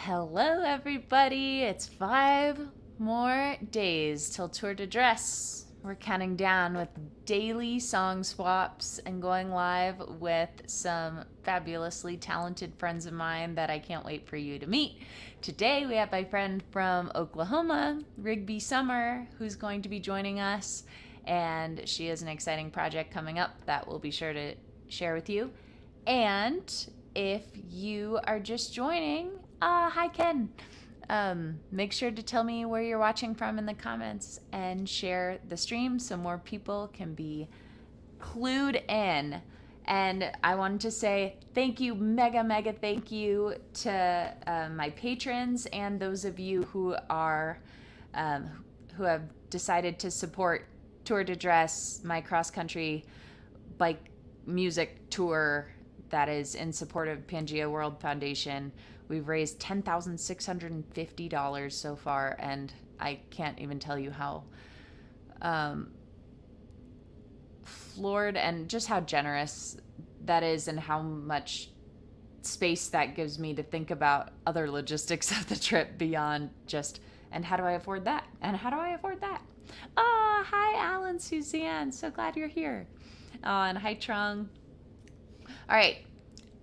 Hello, everybody. It's 5 more days till Tour de Dress. We're counting down with daily song swaps and going live with some fabulously talented friends of mine that I can't wait for you to meet. Today, we have my friend from Oklahoma, Rigby Summer, who's going to be joining us. And she has an exciting project coming up that we'll be sure to share with you. And if you are just joining, hi Ken. Make sure to tell me where you're watching from in the comments and share the stream so more people can be clued in. And I wanted to say thank you, mega thank you to my patrons and those of you who are who have decided to support Tour de Dress, my cross-country bike music tour that is in support of Pangea World Foundation. We've raised $10,650 so far, and I can't even tell you how floored and just how generous that is and how much space that gives me to think about other logistics of the trip beyond just, and how do I afford that? And how do I afford that? Oh, hi, Alan, Suzanne. So glad you're here. Oh, and hi, Trung. All right.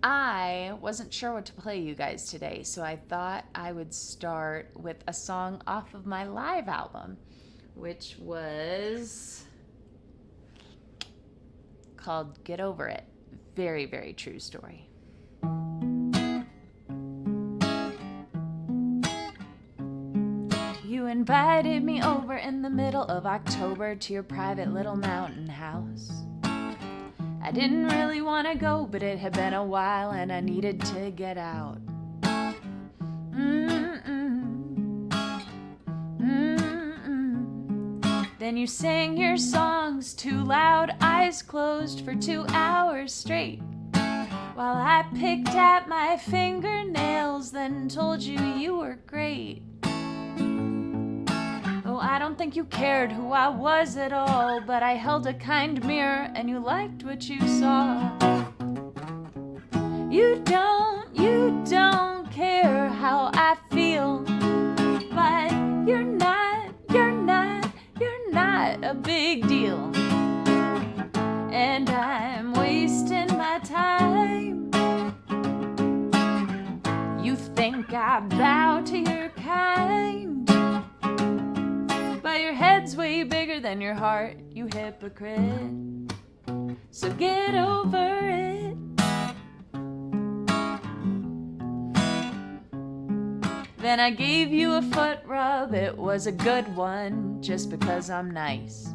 I wasn't sure what to play you guys today, so I thought I would start with a song off of my live album, which was called Get Over It. Very true story. You invited me over in the middle of October to your private little mountain house. I didn't really want to go, but it had been a while and I needed to get out. Then you sang your songs too loud, eyes closed for 2 hours straight, while I picked at my fingernails, then told you you were great. Oh, I don't think you cared who I was at all, but I held a kind mirror and you liked what you saw. You don't care how I feel, but you're not a big deal. And I'm wasting my time. You think I bow to your kind, but your head's way bigger than your heart, you hypocrite. So get over it. Then I gave you a foot rub, it was a good one, just because I'm nice.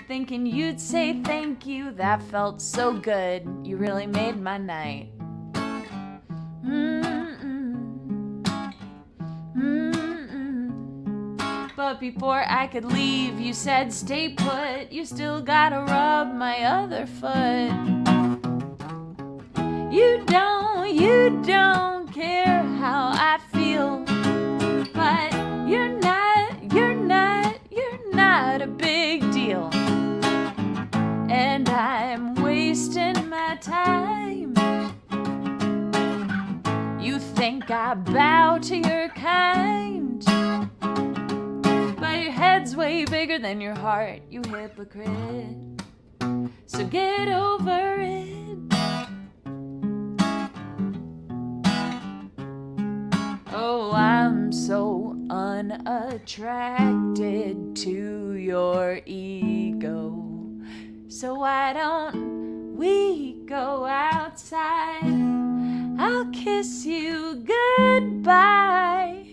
Thinking you'd say thank you, that felt so good, you really made my night. But before I could leave, you said stay put, you still gotta rub my other foot. You don't care how I feel, but you're not a big deal. And I'm wasting my time. You think I bow to your kind, but your head's way bigger than your heart, you hypocrite. So get over it. Oh, I'm so unattracted to your ego. So why don't we go outside? I'll kiss you goodbye,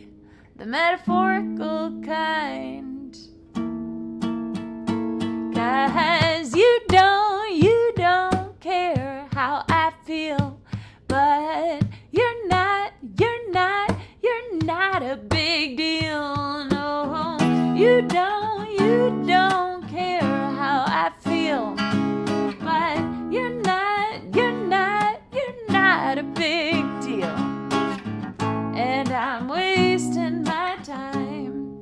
the metaphorical kind. 'Cause you don't care how I feel, but you're not a big deal. No, you don't care how I feel, but you're not a big deal. And I'm wasting my time.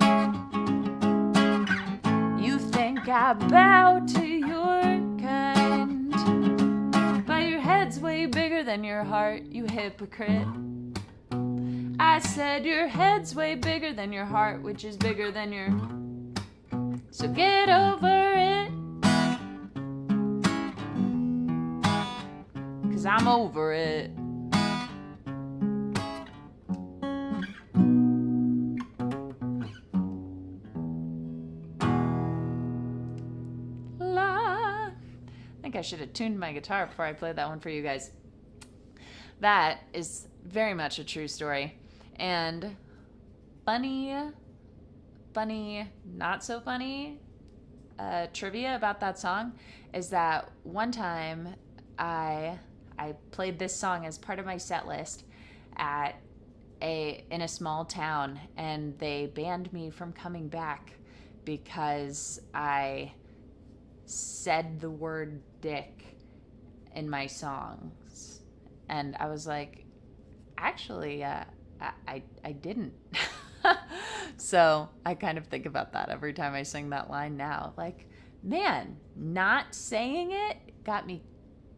You think I bow to your kind, but your head's way bigger than your heart, you hypocrite. I said your head's way bigger than your heart, which is bigger than your... So get over it. 'Cause I'm over it. I think I should have tuned my guitar before I played that one for you guys. That is very much a true story. And funny, not so funny trivia about that song is that one time I played this song as part of my set list in a small town, and they banned me from coming back because I said the word dick in my songs. And I was like, actually, I didn't. So I kind of think about that every time I sing that line now. Like, man, not saying it got me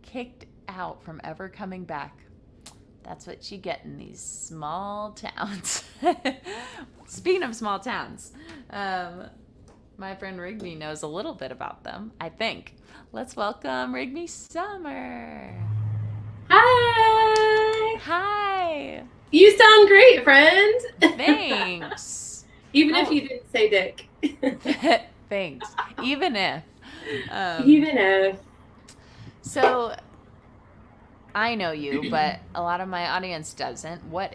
kicked out from ever coming back. That's what you get in these small towns. Speaking of small towns, my friend Rigby knows a little bit about them, I think. Let's welcome Rigby Summer. Hi! Hi! You sound great, friend! Thanks. Even if you didn't say dick. Thanks. Even if. Even if. So, I know you, but a lot of my audience doesn't. Where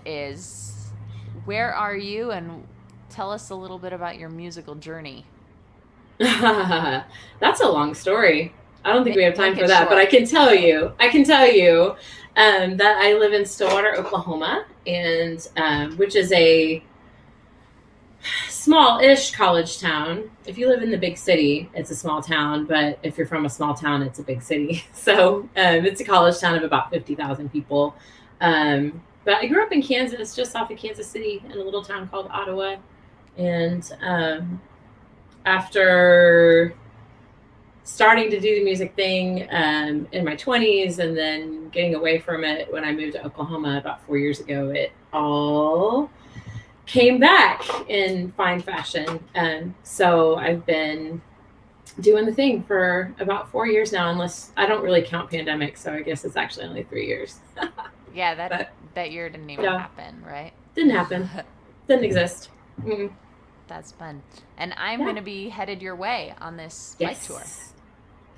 are you, and tell us a little bit about your musical journey. That's a long story. I don't think we have time for that, short. but I can tell you that I live in Stillwater, Oklahoma, and which is a small-ish college town. If you live in the big city, it's a small town, but if you're from a small town, it's a big city. So it's a college town of about 50,000 people. But I grew up in Kansas, just off of Kansas City, in a little town called Ottawa. And after starting to do the music thing in my 20s and then getting away from it when I moved to Oklahoma about 4 years ago, it all came back in fine fashion. So I've been doing the thing for about 4 years now, unless I don't really count pandemic. So I guess it's actually only 3 years. Yeah, that year didn't even happen, right? Didn't happen. Didn't exist. Mm-mm. That's fun. And I'm going to be headed your way on this bike tour.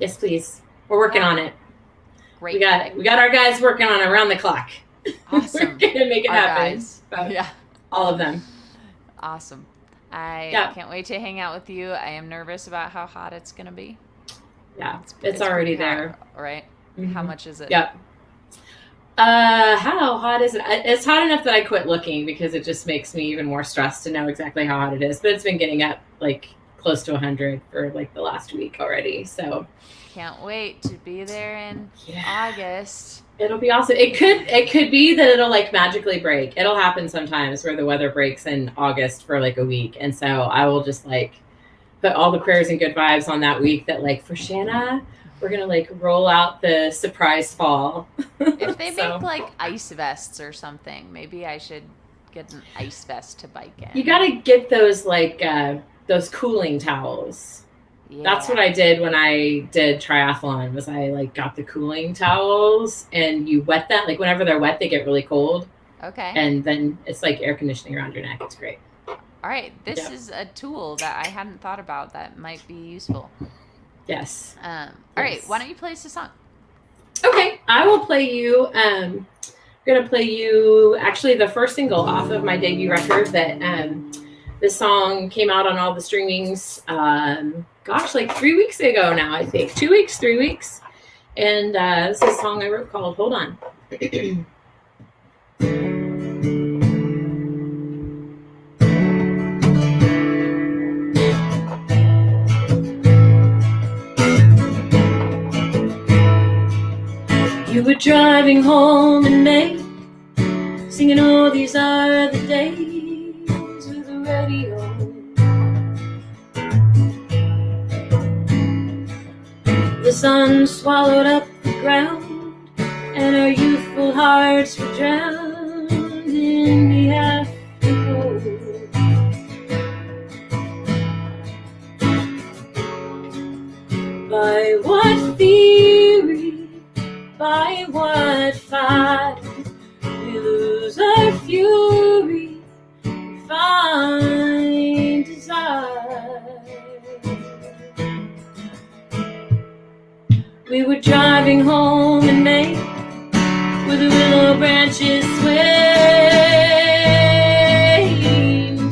Yes, please. We're working on it. Great. We got our guys working on it around the clock. Awesome. We're going to make it happen. Guys. Yeah. All of them. Awesome. I can't wait to hang out with you. I am nervous about how hot it's going to be. Yeah, it's already there. Hot, right? Mm-hmm. How much is it? Yep. How hot is it? It's hot enough that I quit looking because it just makes me even more stressed to know exactly how hot it is. But it's been getting up like close to 100 for like the last week already. So can't wait to be there in August. It'll be awesome. It could be that it'll like magically break. It'll happen sometimes where the weather breaks in August for like a week. And so I will just like put all the prayers and good vibes on that week that like for Shanna, we're going to like roll out the surprise fall. If they make like ice vests or something, maybe I should get an ice vest to bike in. You got to get those like those cooling towels. Yeah. That's what I did when I did triathlon was I like got the cooling towels and you wet them. Like whenever they're wet, they get really cold. Okay. And then it's like air conditioning around your neck. It's great. All right. This is a tool that I hadn't thought about that might be useful. Yes. All right. Why don't you play us a song? Okay. I will play you. I'm going to play you actually the first single off of my debut record that this song came out on all the streamings, like 3 weeks ago now, I think. 2 weeks, 3 weeks. And this is a song I wrote called Hold On. You were driving home in May, singing all these are the days with the radio. The sun swallowed up the ground, and our youthful hearts were drowned in in the afterglow. By what theory, by what fight, we lose our fury, find desire. We were driving home in May, with the willow branches swaying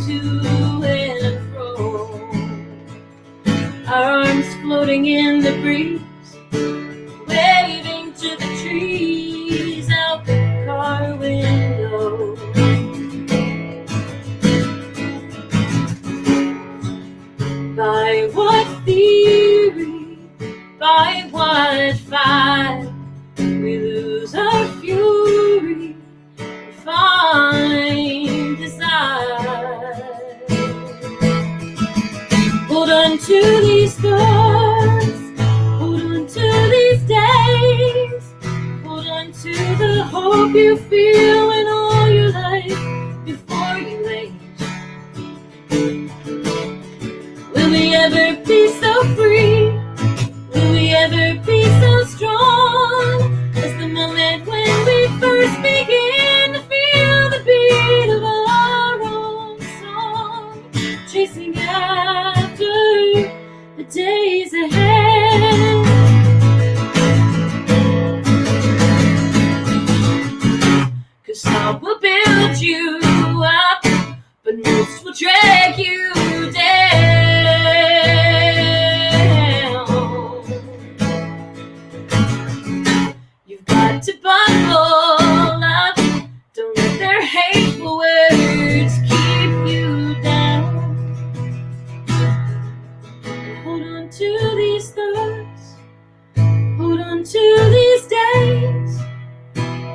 to and fro, our arms floating in the breeze, waving to the trees out the car window. By what theory, by what fight, we lose our fury, find desire. Hold on to these thoughts, hold on to these days, hold on to the hope you feel in all your life before you age. Will we ever be so free? Will we ever be so strong as the moment when we first begin to feel the beat of our own song, chasing after the days ahead? 'Cause some will build you up, but most will drag you down. You've got to buckle up, don't let their hateful words keep you down. Hold on to these thoughts, hold on to these days,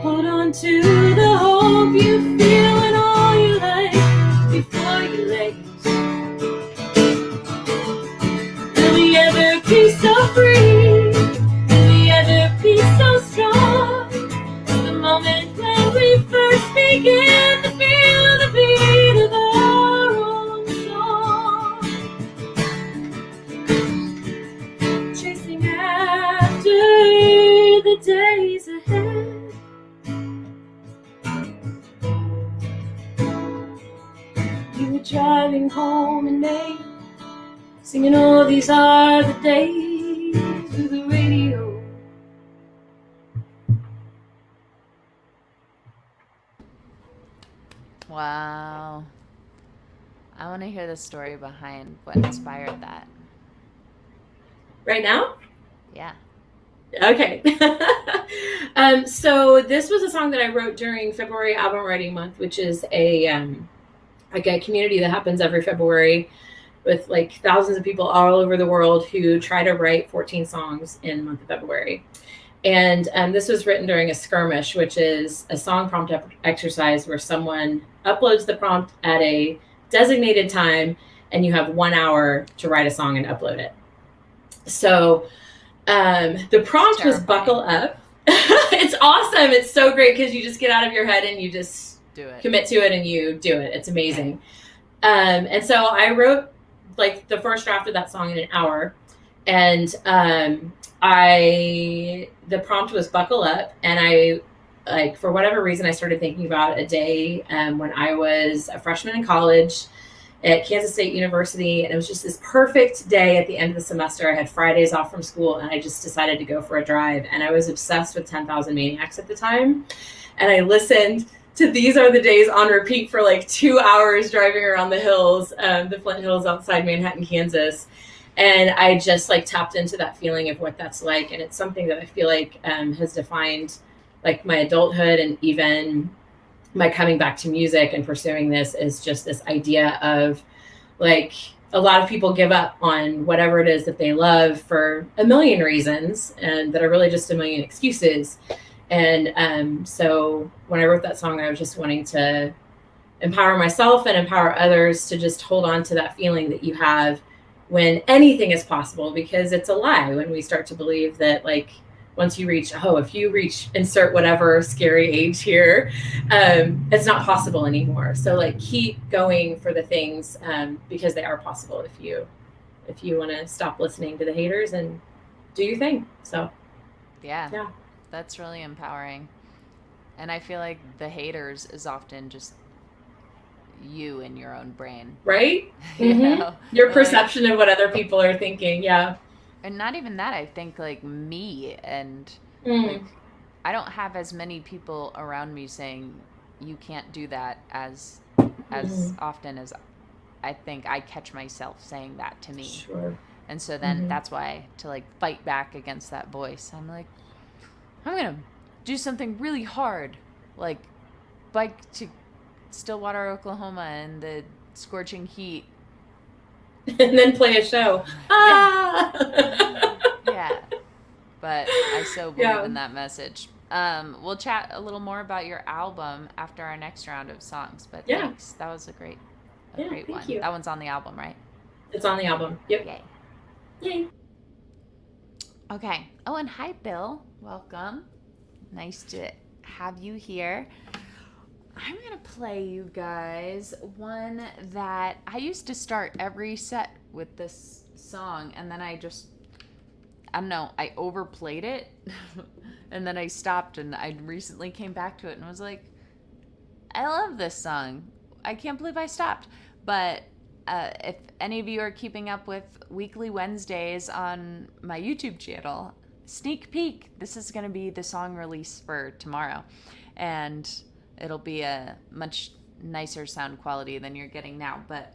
hold on to the hope you feel in all your life before you late. Will we ever be so free? Will we ever be so strong? The moment when we first begin to feel the beat of our own song, chasing after the days ahead. You were driving home in May, singing, oh, these are the days, through the radio. Wow. I want to hear the story behind what inspired that. Right now? Yeah. Okay. So this was a song that I wrote during February Album Writing Month, which is a community that happens every February with like thousands of people all over the world who try to write 14 songs in the month of February. And this was written during a skirmish, which is a song prompt exercise where someone uploads the prompt at a designated time, and you have 1 hour to write a song and upload it. So the prompt was buckle up. It's awesome. It's so great because you just get out of your head and you just do it, commit to it, and you do it. It's amazing. And so I wrote like the first draft of that song in an hour, and the prompt was buckle up, and I, like, for whatever reason, I started thinking about a day when I was a freshman in college at Kansas State University, and it was just this perfect day at the end of the semester. I had Fridays off from school, and I just decided to go for a drive, and I was obsessed with 10,000 Maniacs at the time, and I listened to These Are the Days on repeat for like 2 hours driving around the hills, the Flint Hills outside Manhattan, Kansas. And I just like tapped into that feeling of what that's like. And it's something that I feel like has defined like my adulthood, and even my coming back to music and pursuing this is just this idea of like, a lot of people give up on whatever it is that they love for a million reasons, and that are really just a million excuses. And so when I wrote that song, I was just wanting to empower myself and empower others to just hold on to that feeling that you have when anything is possible, because it's a lie when we start to believe that like once you reach, if you reach insert whatever scary age here, it's not possible anymore. So like keep going for the things, because they are possible if you want to stop listening to the haters and do your thing. So Yeah, yeah. that's really empowering. And I feel like the haters is often just you in your own brain. Right. You Mm-hmm. know, Your like, perception of what other people are thinking. Yeah. and not even that. I think like me and like Mm. I don't have as many people around me saying you can't do that as Mm-hmm. often as I think I catch myself saying that to me. Sure. And so then Mm-hmm. that's why to like fight back against that voice, I'm like, I'm going to do something really hard, like bike to Stillwater, Oklahoma in the scorching heat. And then play a show. Yeah. Ah. Yeah. But I so believe Yeah. in that message. We'll chat a little more about your album after our next round of songs. But Yeah. thanks. That was a great Thank one. you. That one's on the album, right? It's on the album. Yep. Yay. Yay. Okay. Oh, and hi, Bill. Welcome. Nice to have you here. I'm going to play you guys one that I used to start every set with this song, and then I don't know, I overplayed it, and then I stopped, and I recently came back to it and was like, I love this song. I can't believe I stopped. But if any of you are keeping up with Weekly Wednesdays on my YouTube channel, sneak peek, this is going to be the song release for tomorrow. And it'll be a much nicer sound quality than you're getting now. But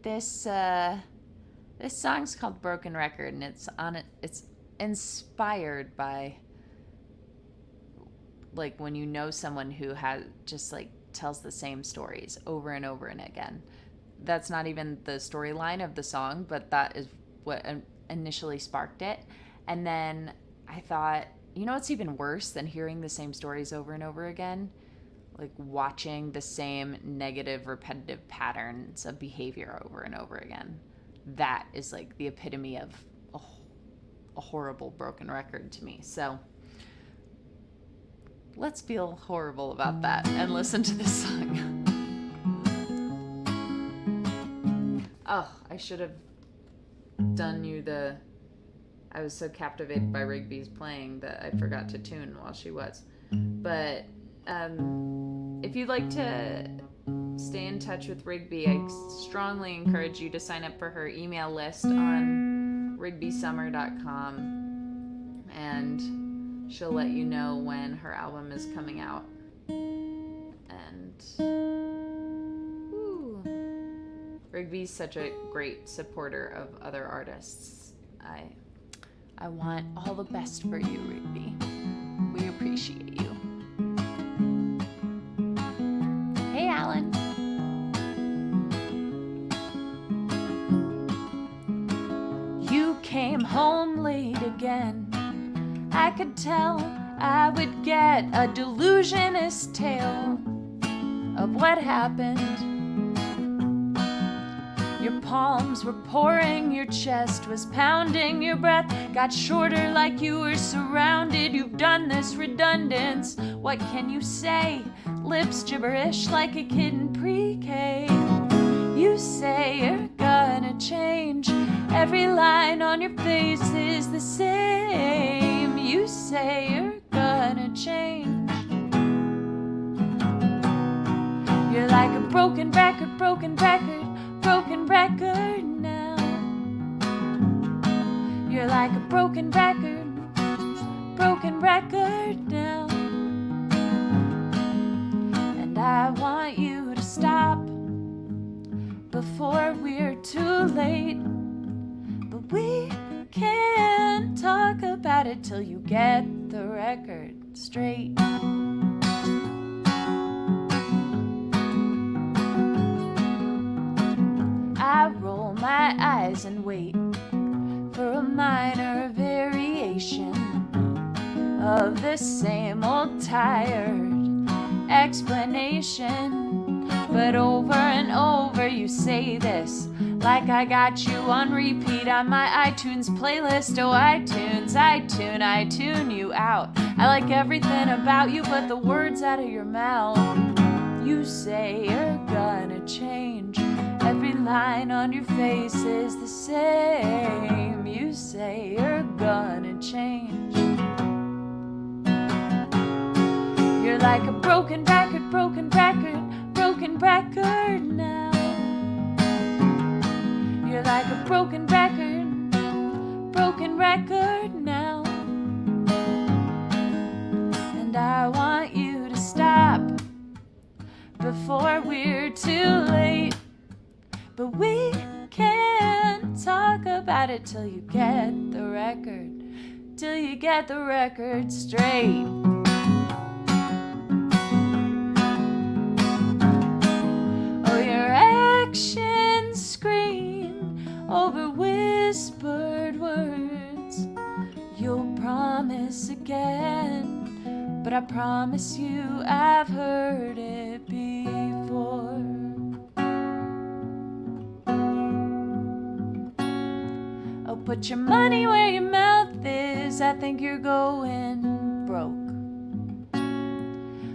this song's called Broken Record, and it's inspired by like when you know someone who has just like tells the same stories over and over and again. That's not even the storyline of the song, but that is what initially sparked it. And then I thought, you know what's even worse than hearing the same stories over and over again? Like watching the same negative, repetitive patterns of behavior over and over again. That is like the epitome of a horrible broken record to me. So let's feel horrible about that and listen to this song. Oh, I should have done you I was so captivated by Rigby's playing that I forgot to tune while she was. But if you'd like to stay in touch with Rigby, I strongly encourage you to sign up for her email list on rigbysummer.com, and she'll let you know when her album is coming out. And Rigby's such a great supporter of other artists. I want all the best for you, Rigby. We appreciate you. Hey, Alan. You came home late again. I could tell I would get a delusionist tale of what happened. Your palms were pouring, your chest was pounding, your breath got shorter like you were surrounded. You've done this redundance, what can you say? Lips gibberish like a kid in pre-K. You say you're gonna change, every line on your face is the same. You say you're gonna change. You're like a broken record, broken record, broken record now. You're like a broken record now. And I want you to stop before we're too late. But we can't talk about it till you get the record straight. I roll my eyes and wait for a minor variation of the same old tired explanation. But over and over you say this, like I got you on repeat on my iTunes playlist. Oh, iTunes, I tune you out. I like everything about you but the words out of your mouth. You say you're gonna change, every line on your face is the same. You say you're gonna change. You're like a broken record, broken record, broken record now. You're like a broken record now. And I want you to stop before we're too late. But we can't talk about it till you get the record straight. Oh, your actions scream over whispered words. You'll promise again, but I promise you I've heard it before. Oh, put your money where your mouth is, I think you're going broke.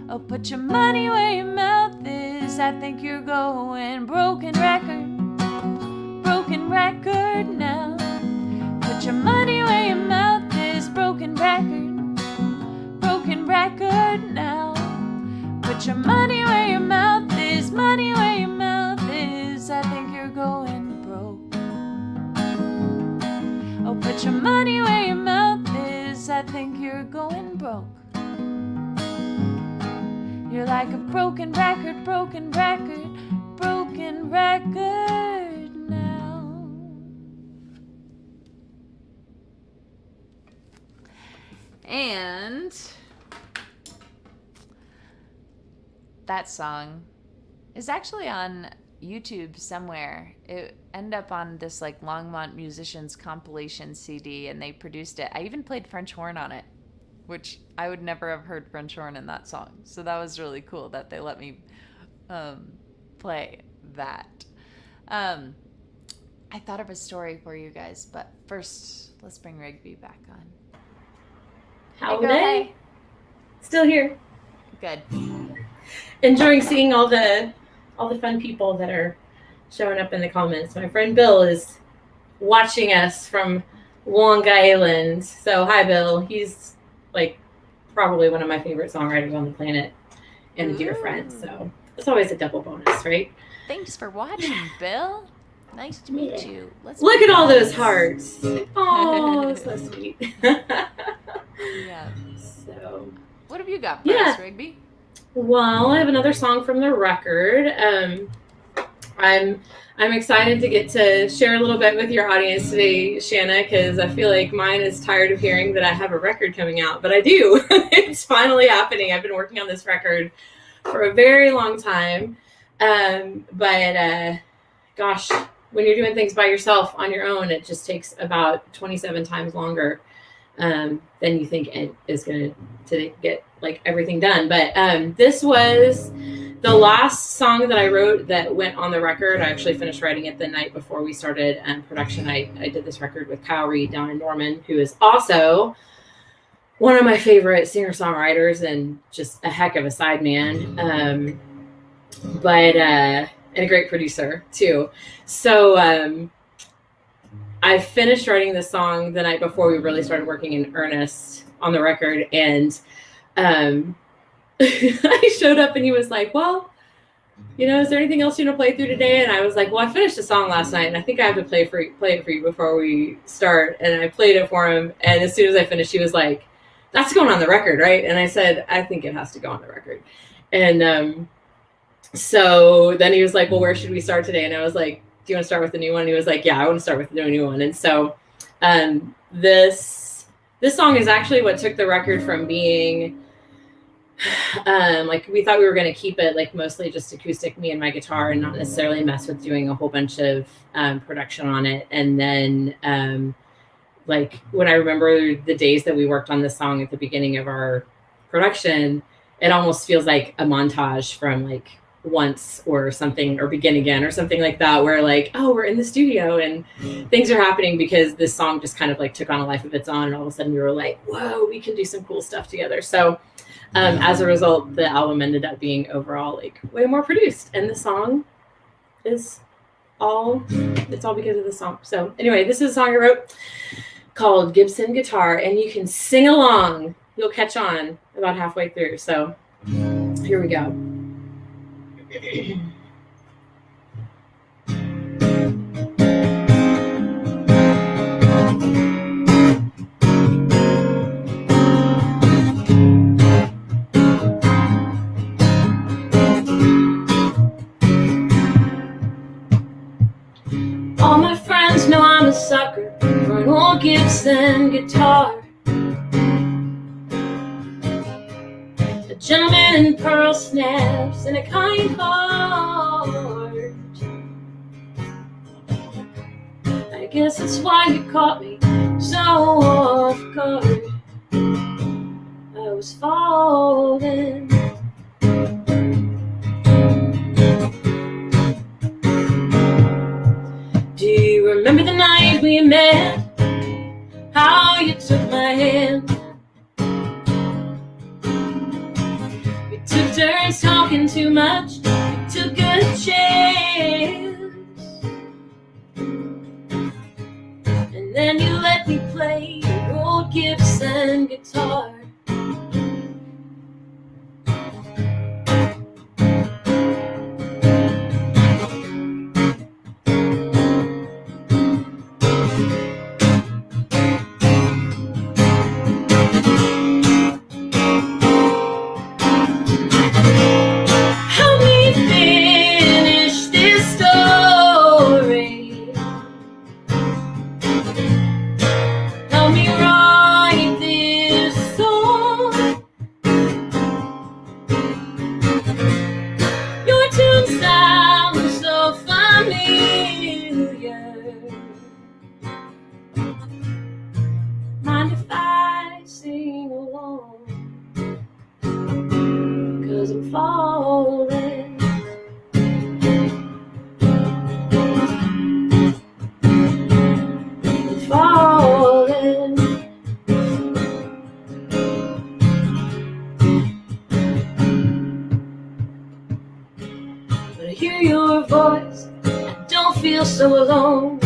Oh, put your money where your mouth is, I think you're going broken record now. Put your money where your mouth is, broken record now. Put your money where your mouth is, I think you're going broke. Oh, put your money where your mouth is, I think you're going broke. You're like a broken record now. And that song is actually on YouTube somewhere. It ended up on this like Longmont Musicians compilation CD, and they produced it. I even played French horn on it, which I would never have heard French horn in that song. So that was really cool that they let me play that. I thought of a story for you guys, but first, let's bring Rigby back on. Howdy. Hey. Still here. Good. Enjoying seeing all the fun people that are showing up in the comments. My friend Bill is watching us from Long Island. So hi, Bill. He's like probably one of my favorite songwriters on the planet and a dear friend. So it's always a double bonus, right? Thanks for watching, Bill. Nice to meet you. Let's look at all those hearts. Oh, so sweet. Yeah. So what have you got for us, Rigby? Well, I have another song from the record. I'm excited to get to share a little bit with your audience today, Shanna, because I feel like mine is tired of hearing that I have a record coming out, but I do. It's finally happening. I've been working on this record for a very long time. But gosh, when you're doing things by yourself on your own, it just takes about 27 times longer than you think it is going to get like everything done. But this was the last song that I wrote that went on the record. I actually finished writing it the night before we started production. I did this record with Kyle Reed down in Norman, who is also one of my favorite singer-songwriters and just a heck of a sideman. And a great producer too. So I finished writing this song the night before we really started working in earnest on the record, and I showed up and he was like, well, is there anything else you want to play through today? And I was like, well, I finished a song last night and I think I have to play it for you before we start. And I played it for him, and as soon as I finished, he was like, that's going on the record, right? And I said, I think it has to go on the record. And so then he was like, well, where should we start today? And I was like, do you want to start with the new one? And he was like, yeah, I want to start with the new one. And so this song is actually what took the record from being like, we thought we were going to keep it like mostly just acoustic, me and my guitar, and not necessarily mess with doing a whole bunch of production on it. And then like when I remember the days that we worked on this song at the beginning of our production, it almost feels like a montage from like once or something, or Begin Again or something like that, where like, oh, we're in the studio and things are happening, because this song just kind of like took on a life of its own, and all of a sudden we were like, whoa, we can do some cool stuff together. So as a result, the album ended up being overall like way more produced, and the song is it's all because of the song. So anyway, this is a song I wrote called Gibson Guitar, and you can sing along. You'll catch on about halfway through. So here we go. All my friends know I'm a sucker for an old Gibson guitar. A gentleman in pearl snaps and a kind heart. I guess that's why you caught me so off guard. I was falling. Do you remember the night we met? How you took my hand? We took turns talking too much. We took a chance. And then you let me play your old Gibson guitar. So alone.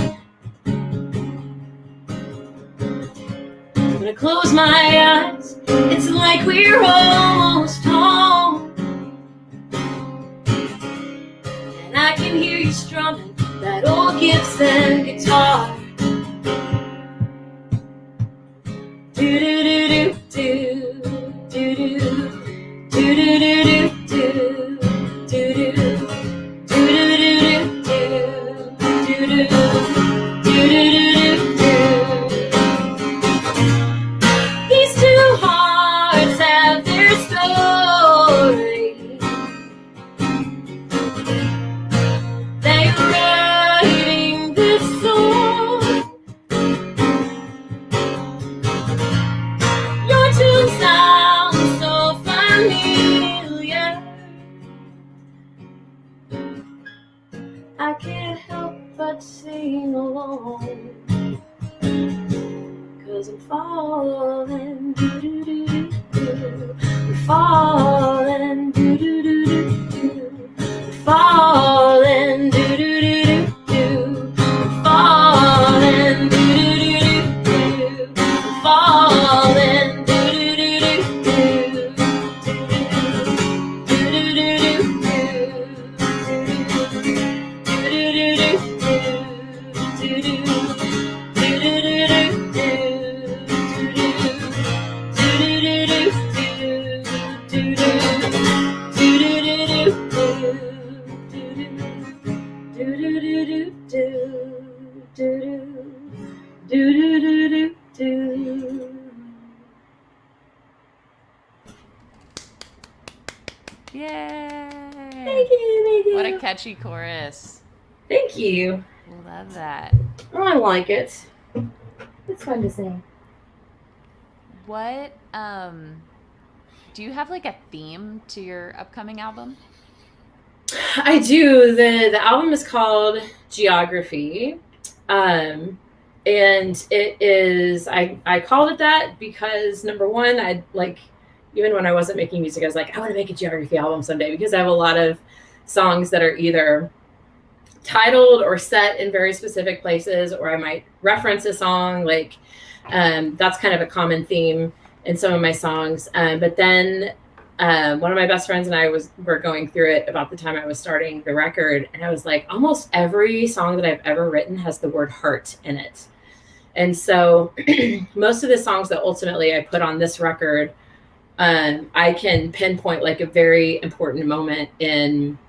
When I close my eyes, it's like we're almost home. And I can hear you strumming that old Gibson guitar. Do do do do do do do do do do do do do. These two hearts have their story. They're writing this song. Your tune sounds so familiar. I can't help but sing along, 'cause I'm falling, do-do-do-do-do. I'm falling, do-do-do-do-do. I'm falling, do-do-do-do-do. I'm falling, do-do-do-do-do. I'm falling, do-do-do-do-do. Yay! Thank you. What a catchy chorus. Thank you. Love that. Oh, I like it. It's fun to sing. What, do you have like a theme to your upcoming album? I do. The album is called Geography. Um, and it is, I called it that because number one, I like, even when I wasn't making music, I was like, I want to make a geography album someday, because I have a lot of songs that are either titled or set in very specific places, or I might reference a song. Like, that's kind of a common theme in some of my songs. But then one of my best friends and I were going through it about the time I was starting the record, and I was like, almost every song that I've ever written has the word heart in it. And so most of the songs that ultimately I put on this record, I can pinpoint like a very important moment in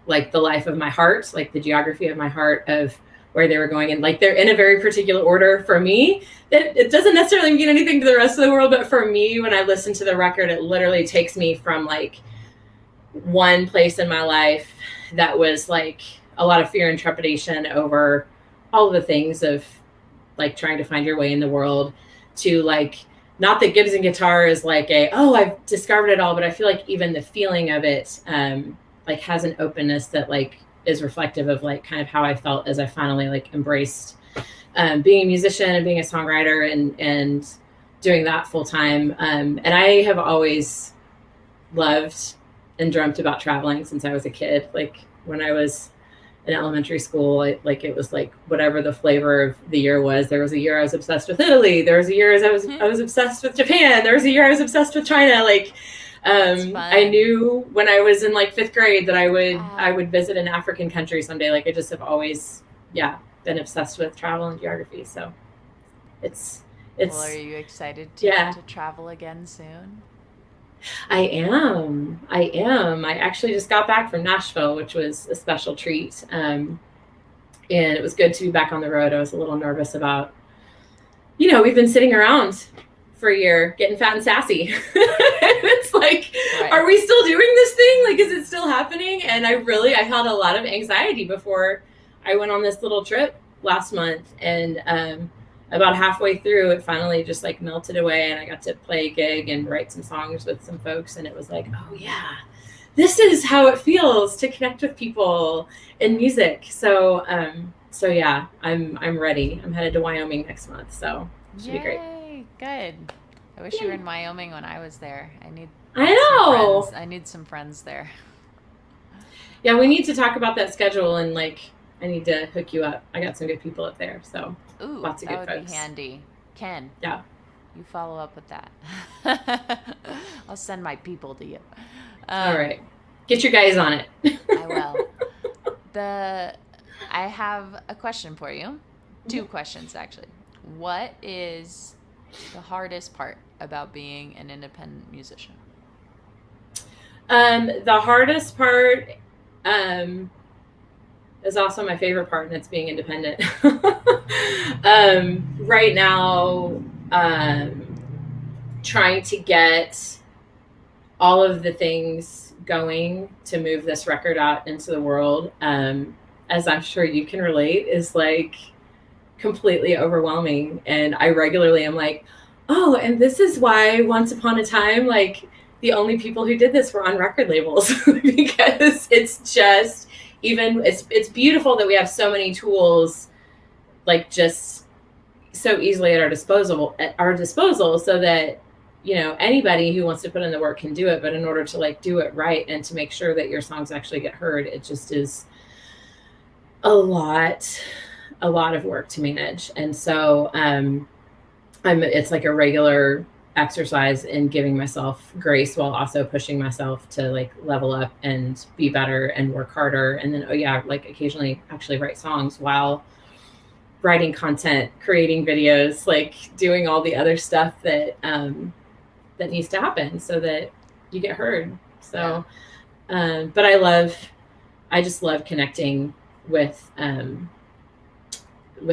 like the life of my heart, like the geography of my heart, of where they were going. And like, they're in a very particular order for me. It doesn't necessarily mean anything to the rest of the world, but for me, when I listen to the record, it literally takes me from like one place in my life that was like a lot of fear and trepidation over all the things of like trying to find your way in the world, to like, not that Gibson guitar is like I've discovered it all, but I feel like even the feeling of it like has an openness that like is reflective of like kind of how I felt as I finally like embraced being a musician and being a songwriter and doing that full time. And I have always loved and dreamt about traveling since I was a kid. Like when I was in elementary school, it was like whatever the flavor of the year was. There was a year I was obsessed with Italy. There was a year I was obsessed with Japan. There was a year I was obsessed with China. Like I knew when I was in like 5th grade that I would visit an African country someday. Like I just have always been obsessed with travel and geography. So it's well, are you excited to travel again soon? I am. I actually just got back from Nashville, which was a special treat. And it was good to be back on the road. I was a little nervous about, we've been sitting around for a year getting fat and sassy. It's like, right. Are we still doing this thing? Like, is it still happening? And I had a lot of anxiety before I went on this little trip last month. And about halfway through, it finally just like melted away, and I got to play a gig and write some songs with some folks, and it was like, oh yeah, this is how it feels to connect with people in music. So yeah, I'm ready. I'm headed to Wyoming next month, so it should be great. Good. I wish you were in Wyoming when I was there. I need some friends there. Yeah, we need to talk about that schedule, and like I need to hook you up. I got some good people up there, so lots of good folks. That would be handy. Ken. Yeah. You follow up with that. I'll send my people to you. All right. Get your guys on it. I will. I have a question for you. 2 questions, actually. What is the hardest part about being an independent musician? The hardest part is also my favorite part, and it's being independent. Right now, trying to get all of the things going to move this record out into the world, as I'm sure you can relate, is like completely overwhelming. And I regularly am like, oh, and this is why once upon a time, like the only people who did this were on record labels, because it's just, it's beautiful that we have so many tools, like just so easily at our disposal, so that anybody who wants to put in the work can do it. But in order to like do it right and to make sure that your songs actually get heard, it just is a lot of work to manage. And so it's like a regular exercise in giving myself grace while also pushing myself to like level up and be better and work harder. And then like occasionally actually write songs while writing content, creating videos, like doing all the other stuff that that needs to happen so that you get heard. So but I just love connecting with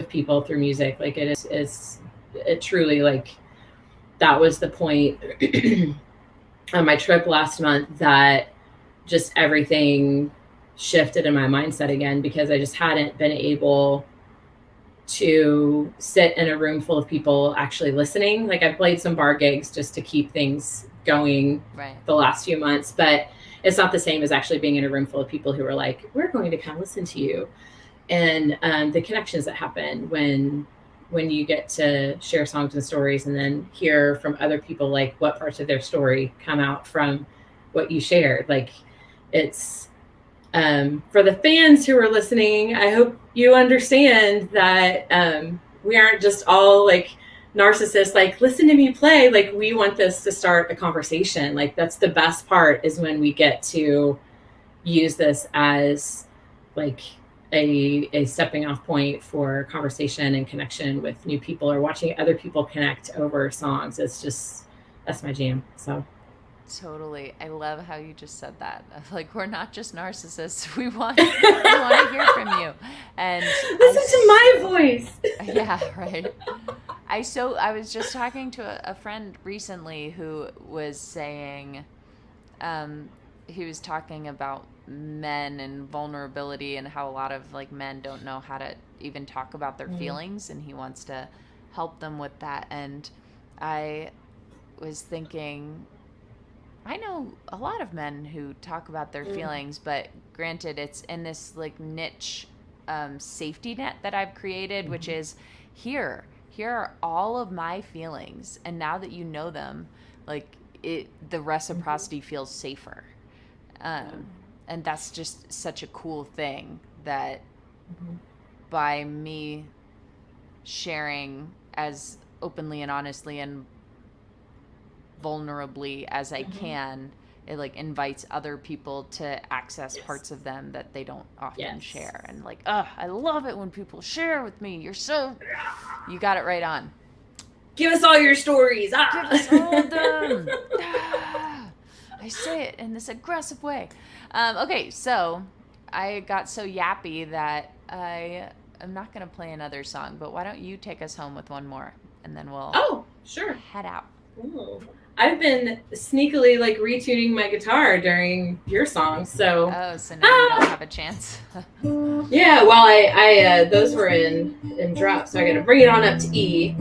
people through music. Like it truly, like, that was the point on my trip last month, that just everything shifted in my mindset again, because I just hadn't been able to sit in a room full of people actually listening. Like I played some bar gigs just to keep things going the last few months, but it's not the same as actually being in a room full of people who are like, we're going to come listen to you. And the connections that happen when you get to share songs and stories and then hear from other people, like what parts of their story come out from what you shared. Like it's, for the fans who are listening, I hope you understand that we aren't just all like narcissists, like listen to me play. Like we want this to start a conversation. Like that's the best part, is when we get to use this as like a stepping off point for conversation and connection with new people, or watching other people connect over songs. It's just, that's my jam. So Totally. I love how you just said that. Like, we're not just narcissists. We want to hear from you. And listen to my voice. Yeah, right. I was just talking to a friend recently who was saying, he was talking about men and vulnerability and how a lot of like men don't know how to even talk about their feelings, and he wants to help them with that. And I was thinking, I know a lot of men who talk about their feelings, but granted, it's in this like niche safety net that I've created, which is here are all of my feelings, and now that you know them, like the reciprocity feels safer, and that's just such a cool thing that by me sharing as openly and honestly and vulnerably as I can, it like invites other people to access parts of them that they don't often share. And like, I love it when people share with me. You got it right on. Give us all your stories. Give us all of them. I say it in this aggressive way. Okay, so I got so yappy that I'm not going to play another song, but why don't you take us home with one more, and then we'll head out. Ooh. I've been sneakily like retuning my guitar during your songs, so so now you don't have a chance. Yeah, well, I those were in drop, so I got to bring it on up to E.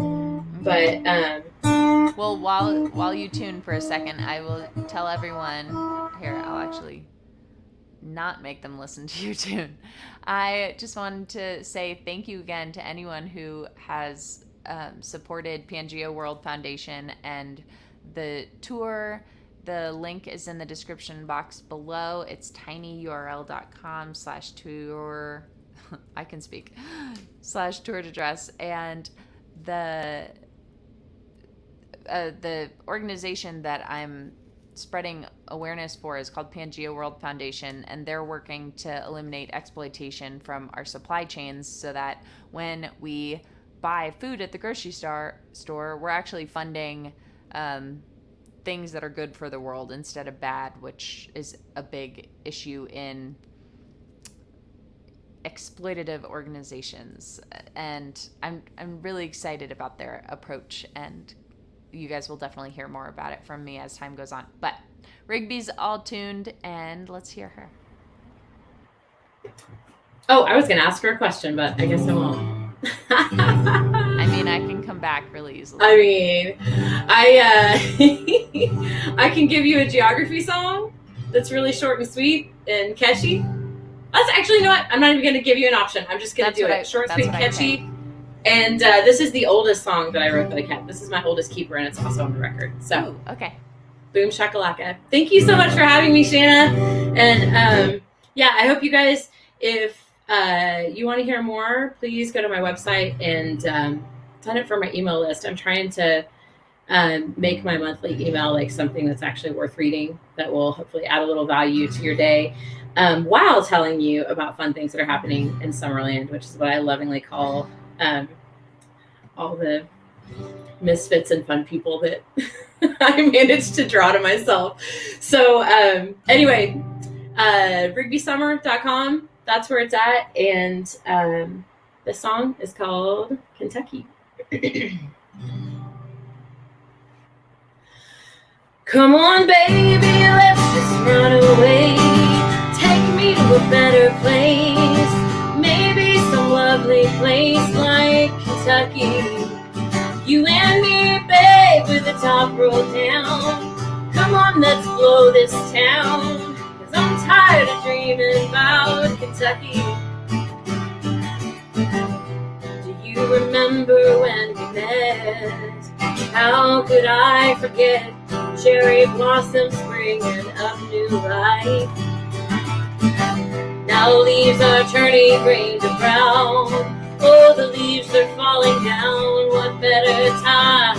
But well, while you tune for a second, I will tell everyone here. I'll actually not make them listen to you tune. I just wanted to say thank you again to anyone who has supported Pangea World Foundation and the tour. The link is in the description box below. It's tinyurl.com/tour. I can speak. /tour to dress. And the organization that I'm spreading awareness for is called Pangea World Foundation, and they're working to eliminate exploitation from our supply chains so that when we buy food at the grocery store, we're actually funding things that are good for the world instead of bad, which is a big issue in exploitative organizations. And I'm really excited about their approach, and you guys will definitely hear more about it from me as time goes on. But Rigby's all tuned, and let's hear her. Oh, I was going to ask her a question, but I guess I won't. I mean, I can come back really easily. I mean, I can give you a geography song that's really short and sweet and catchy. That's actually, you know what? I'm not even going to give you an option. I'm just going to do it. Short, sweet, catchy. And this is the oldest song that I wrote that I kept. This is my oldest keeper, and it's also on the record. So, ooh, okay. Boom shakalaka. Thank you so much for having me, Shanna. And yeah, I hope you guys, if you want to hear more, please go to my website and sign up for my email list. I'm trying to make my monthly email like something that's actually worth reading, that will hopefully add a little value to your day, while telling you about fun things that are happening in Summerland, which is what I lovingly call all the misfits and fun people that I managed to draw to myself. So anyway, RigbySummer.com, that's where it's at. And the song is called Kentucky. Come on, baby, let's just run away. Take me to a better place. Maybe some lovely place like Kentucky. You and me, babe, with the top rolled down. Come on, let's blow this town Kentucky. Do you remember when we met? How could I forget? Cherry blossom spring and a new life. Now leaves are turning green to brown. Oh, the leaves are falling down. What better time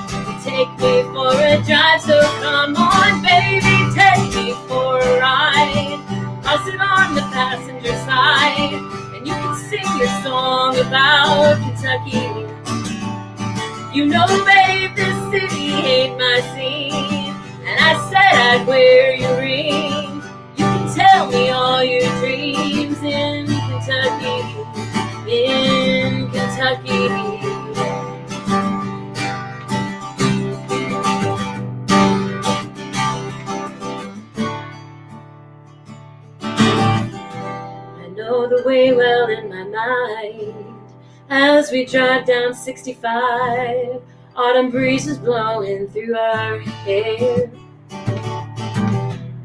to take me for a drive? So come on, baby, take me for a ride. I'll sit on the passenger side, and you can sing your song about Kentucky. You know, babe, this city ain't my scene, and I said I'd wear your ring. You can tell me all your dreams in Kentucky, in Kentucky. I know the way well in my mind. As we drive down 65, autumn breezes blowing through our hair.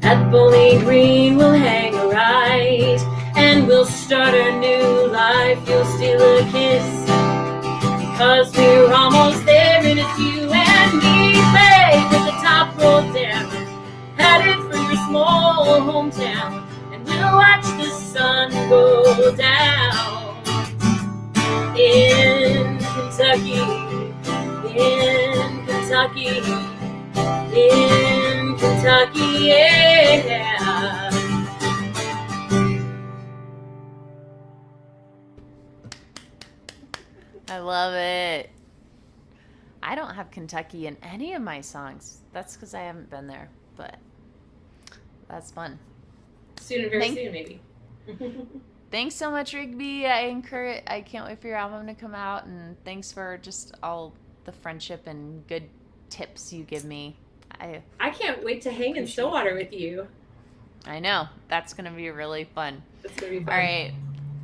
At Bowling Green we'll hang a right, and we'll start our new life. You'll steal a kiss, because we're almost there, and it's you and me, babe, with the top rolled down, headed for your small hometown, and we'll watch the sun go down. In Kentucky, in Kentucky, in Kentucky, yeah. I love it. I don't have Kentucky in any of my songs. That's because I haven't been there, but that's fun. Soon, very soon, maybe. Thanks so much, Rigby. I can't wait for your album to come out, and thanks for just all the friendship and good tips you give me. I can't wait to hang in Stillwater with you. I know. That's going to be really fun. That's going to be fun. All right.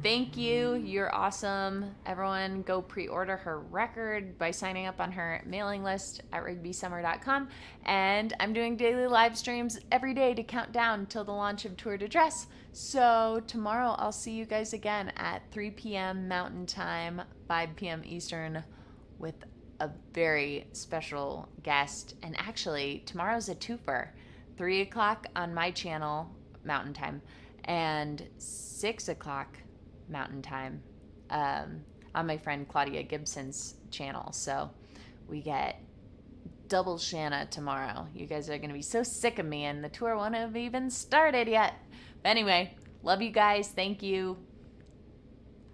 Thank you. You're awesome. Everyone go pre-order her record by signing up on her mailing list at rigbysummer.com. And I'm doing daily live streams every day to count down till the launch of Tour de Dress. So tomorrow I'll see you guys again at 3 p.m. Mountain Time, 5 p.m. Eastern with a very special guest. And actually, tomorrow's a twofer. 3 o'clock on my channel, Mountain Time, and 6 o'clock Mountain Time on my friend Claudia Gibson's channel. So we get double Shanna tomorrow. You guys are going to be so sick of me, and the tour won't have even started yet. But anyway, love you guys. Thank you.